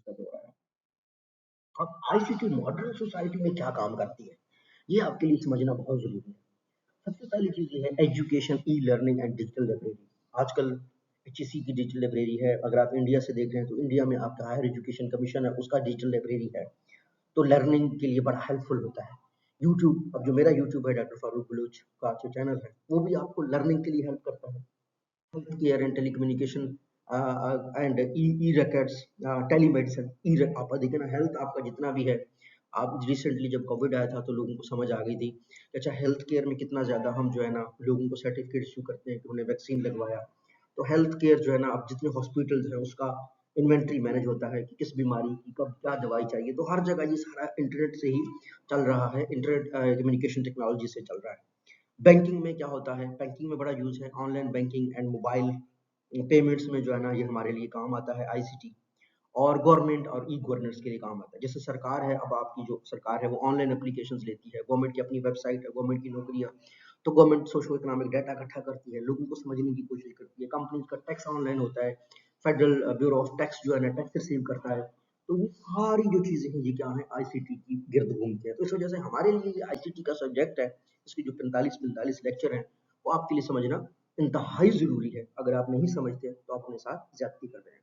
दिक्कत हो रहा है। अब आईसीटी मॉडर्न सोसाइटी में क्या काम करती है, ये आपके लिए समझना बहुत ज़रूरी है। सबसे पहली चीज़ ये है education, e learning and digital library. आजकल एचईसी की डिजिटल लाइब्रेरी है। अगर आप इंडिया से देख रहे हैं तो इंडिया में आपका हायर एजुकेशन कमीशन है, उसका डिजिटल लाइब्रेरी है। तो लर्निंग के लिए बड़ा हेल्पफुल होता है। यूट्यूब, अब जो मेरा यूट्यूब है डॉक्टर फारूक बलूच का जो चैनल है, वो भी आपको लर्निंग के लिए हेल्प करता है। Health care and telecommunication and E E records, telemedicine, आप देखिए ना, हेल्थ आपका जितना भी है। आप रिसेंटली जब कोविड आया था तो लोगों को समझ आ गई थी कि अच्छा हेल्थ केयर में कितना ज़्यादा हम जो है ना लोगों को सर्टिफिकेट इशू करते हैं कि उन्हें वैक्सीन लगवाया। तो हेल्थ केयर जो है ना, अब जितने हॉस्पिटल्स हैं उसका इन्वेंट्री मैनेज होता है कि किस बीमारी की कब क्या दवाई चाहिए। तो हर जगह ये सारा इंटरनेट से ही चल रहा है, इंटरनेट कम्युनिकेशन टेक्नोलॉजी से चल रहा है। बैंकिंग में क्या होता है, बैंकिंग में बड़ा यूज़ है online banking and mobile payments में जो है ना, ये हमारे लिए काम आता है आईसीटी। और गवर्नमेंट और ई गवर्नेंस के लिए काम आता है। जैसे सरकार है, अब आपकी जो सरकार है वो ऑनलाइन एप्लीकेशंस लेती है, गवर्नमेंट की अपनी वेबसाइट है, गवर्नमेंट की नौकरियाँ। तो गवर्नमेंट सोशो इकोनॉमिक डाटा इकट्ठा करती है, लोगों को समझने की कोशिश करती है, कंपनीज का टैक्स ऑनलाइन होता है, फेडरल ब्यूरो ऑफ टैक्स जो है ना टैक्स रिसीव करता है। तो ये सारी जो चीज़ें हैं ये क्या है, आईसीटी की गिर्द घूमती है। तो इस वजह से हमारे लिए ये आईसीटी का सब्जेक्ट है, इसकी जो 45-45 लेक्चर हैं वो आपके लिए समझना इंतहाई ज़रूरी है। अगर आप नहीं समझते तो आप अपने साथ ज्यादती कर रहे हैं।